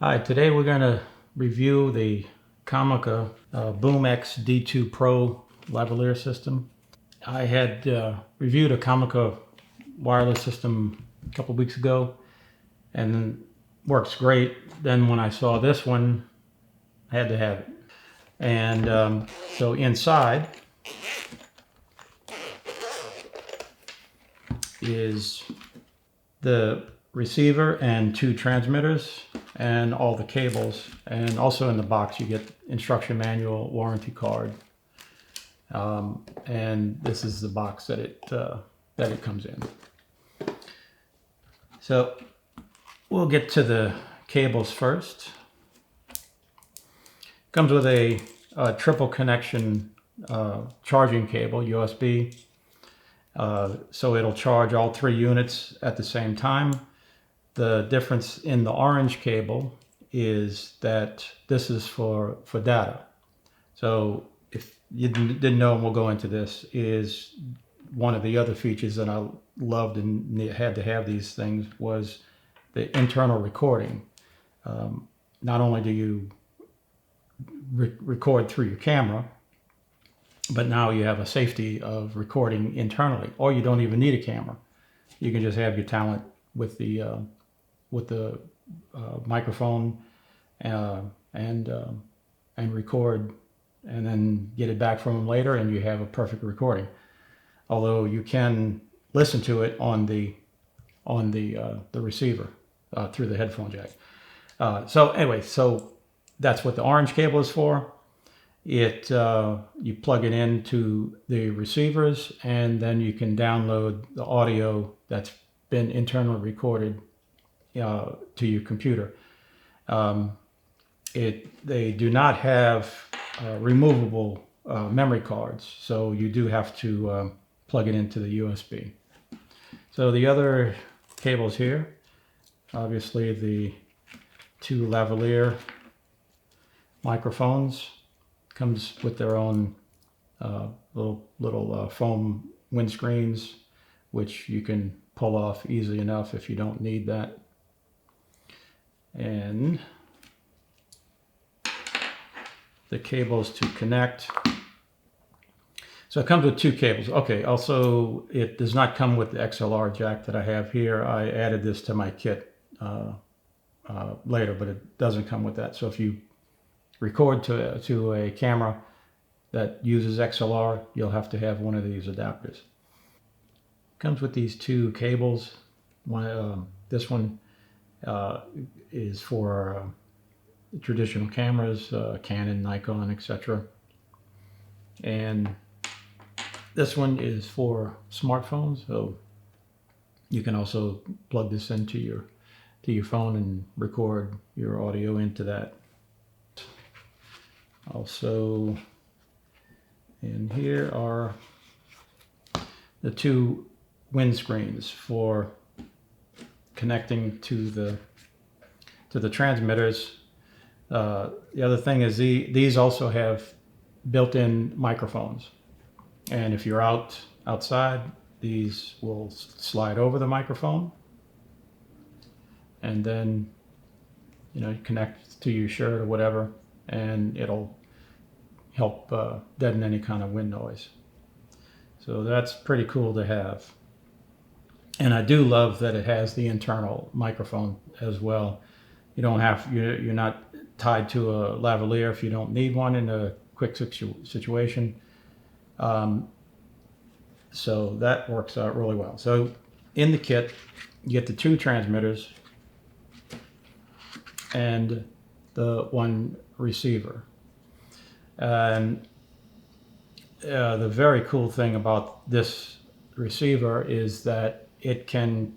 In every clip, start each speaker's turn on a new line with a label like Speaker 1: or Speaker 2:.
Speaker 1: Hi, today we're going to review the Comica BoomX D2 Pro lavalier system. I had reviewed a Comica wireless system a couple weeks ago and works great. Then when I saw this one, I had to have it. And so inside is the receiver and two transmitters and all the cables, and also in the box you get instruction manual, warranty card, and this is the box that it comes in. So we'll get to the cables first. Comes with a triple connection charging cable, USB, so it'll charge all three units at the same time. The difference in the orange cable is that this is for data. So if you didn't know, and we'll go into this, is one of the other features that I loved and had to have these things was the internal recording. Not only do you record through your camera, but now you have a safety of recording internally, or you don't even need a camera. You can just have your talent with the microphone and record, and then get it back from them later, and you have a perfect recording. Although you can listen to it on the receiver through the headphone jack. So anyway, so that's what the orange cable is for. You plug it into the receivers, and then you can download the audio that's been internally recorded to your computer. They do not have removable memory cards, so you do have to plug it into the USB. So the other cables here, obviously the two lavalier microphones, comes with their own little foam windscreens, which you can pull off easily enough if you don't need that. And the cables to connect. So it comes with two cables. Okay, also it does not come with the XLR jack that I have here. I added this to my kit later, but it doesn't come with that. So if you record to a camera that uses XLR, you'll have to have one of these adapters. Comes with these two cables. This one is for traditional cameras, Canon, Nikon, etc. And this one is for smartphones, so you can also plug this into your phone and record your audio into that. Also, in here are the two windscreens for connecting to the transmitters. The other thing is these also have built-in microphones, and if you're outside, these will slide over the microphone, and then connect to your shirt or whatever, and it'll help deaden any kind of wind noise. So that's pretty cool to have. And I do love that it has the internal microphone as well. You're not tied to a lavalier if you don't need one in a quick situation. So that works out really well. So in the kit, you get the two transmitters and the one receiver. And the very cool thing about this receiver is that it can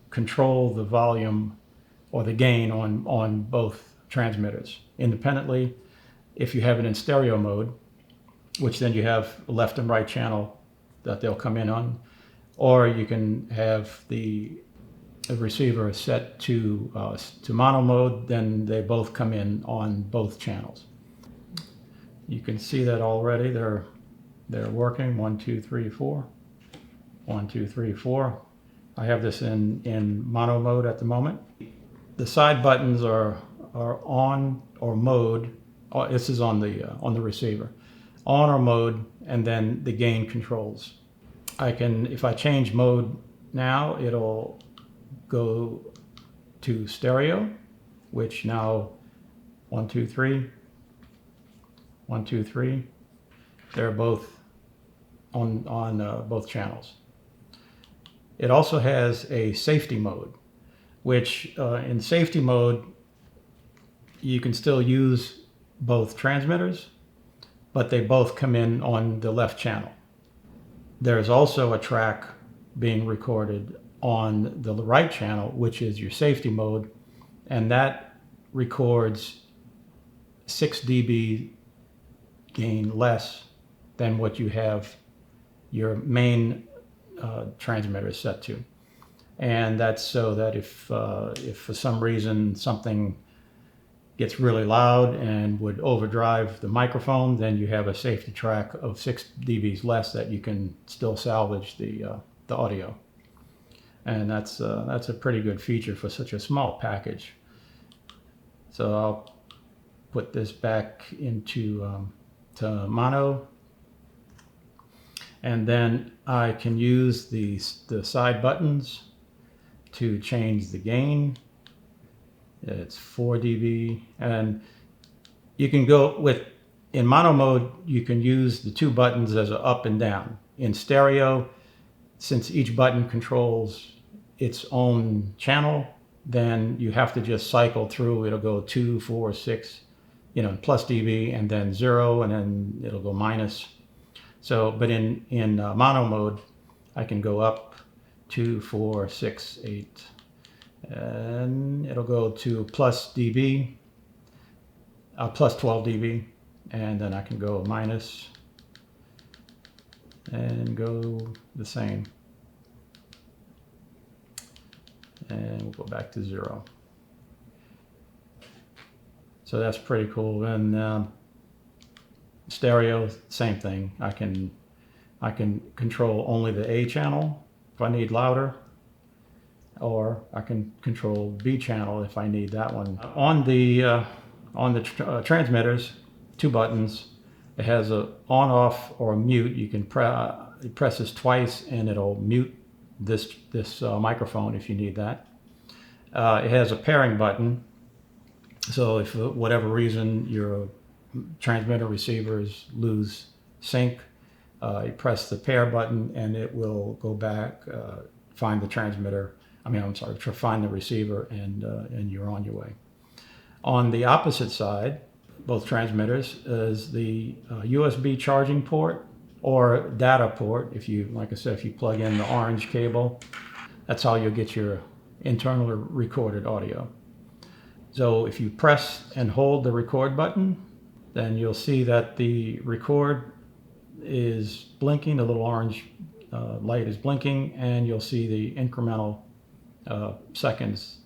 Speaker 1: control the volume or the gain on both transmitters independently. If you have it in stereo mode, which then you have a left and right channel that they'll come in on, or you can have the receiver set to mono mode, then they both come in on both channels. You can see that already. They're working. 1, 2, 3, 4. 1, 2, 3, 4. I have this in mono mode at the moment. the side buttons are on or mode. Oh, this is on the receiver, on or mode, and then the gain controls. I can, if I change mode now, it'll go to stereo, which now 1, 2, 3, 1, 2, 3. They're both on both channels. It also has a safety mode, which in safety mode you can still use both transmitters, but they both come in on the left channel. There's also a track being recorded on the right channel, which is your safety mode, and that records 6 dB gain less than what you have your main transmitter is set to. And that's so that if for some reason something gets really loud and would overdrive the microphone, then you have a safety track of 6 dBs less that you can still salvage the audio. And that's a pretty good feature for such a small package. So I'll put this back into to mono, and then I can use the side buttons to change the gain. It's 4 dB, and you can go with, in mono mode, you can use the 2 buttons as a up and down. In stereo, since each button controls its own channel, then you have to just cycle through. It'll go 2, 4, 6, plus dB, and then 0, and then it'll go minus. So, but in mono mode, I can go up 2, 4, 6, 8, and it'll go to plus dB, plus 12 dB, and then I can go minus and go the same, and we'll go back to 0. So that's pretty cool. And stereo, same thing. I can control only the A channel if I need louder, or I can control B channel if I need that one. On the transmitters, 2 buttons. It has a on, off, or mute. You can press this twice and it'll mute this microphone if you need that. It has a pairing button. So if for whatever reason your transmitter receivers lose sync, you press the pair button and it will go back, find the transmitter. Find the receiver, and you're on your way. On the opposite side, both transmitters, is the USB charging port or data port. If you, like I said, if you plug in the orange cable, that's how you'll get your internally recorded audio. So if you press and hold the record button, then you'll see that the record is blinking, the little orange light is blinking, and you'll see the incremental seconds.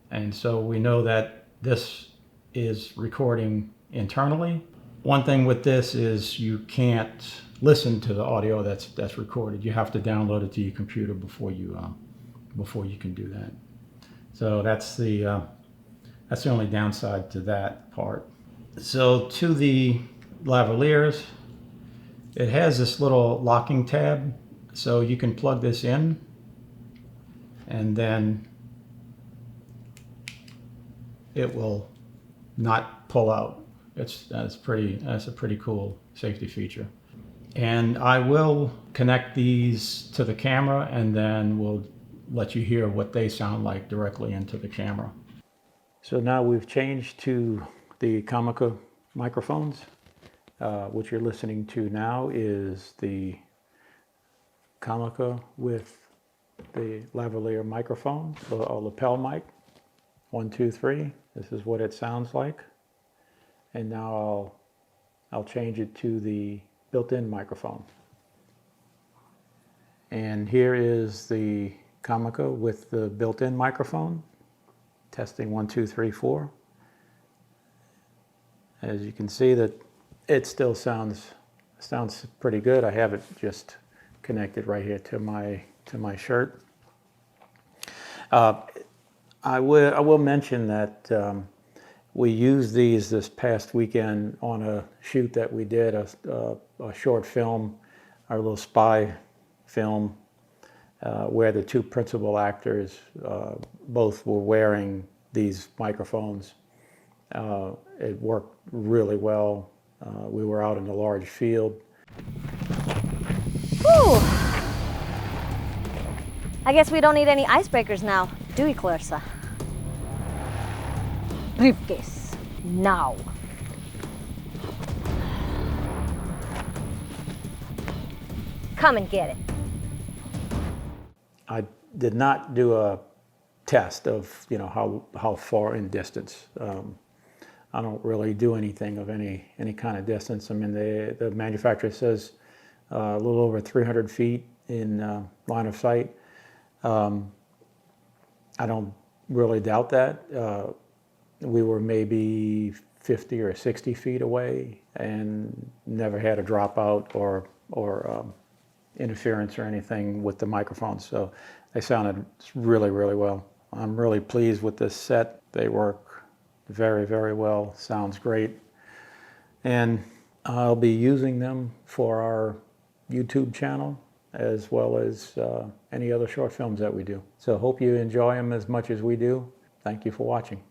Speaker 1: And so we know that this is recording internally. One thing with this is you can't listen to the audio that's recorded. You have to download it to your computer before you can do that. So that's the only downside to that part. So to the lavaliers, it has this little locking tab, so you can plug this in and then it will not pull out. That's a pretty cool safety feature. And I will connect these to the camera, and then we'll let you hear what they sound like directly into the camera. So now we've changed to the Comica microphones. What you're listening to now is the Comica with the lavalier microphone, or lapel mic. 1, 2, 3. This is what it sounds like. And now I'll change it to the built-in microphone. And here is the Comica with the built-in microphone. Testing 1, 2, 3, 4. As you can see, that it still sounds pretty good. I have it just connected right here to my shirt. I will mention that we used these this past weekend on a shoot that we did, a short film, our little spy film, where the two principal actors both were wearing these microphones. It worked really well. We were out in a large field.
Speaker 2: Whew. I guess we don't need any icebreakers now, do we, Clarissa? Briefcase, now. Come and get it.
Speaker 1: I did not do a test of, you know, how far in distance. I don't really do anything of any kind of distance. I mean, the manufacturer says a little over 300 feet in line of sight. I don't really doubt that. We were maybe 50 or 60 feet away and never had a dropout or interference or anything with the microphones. So they sounded really, really well. I'm really pleased with this set. They work very, very well. Sounds great. And I'll be using them for our YouTube channel as well as any other short films that we do. So hope you enjoy them as much as we do. Thank you for watching.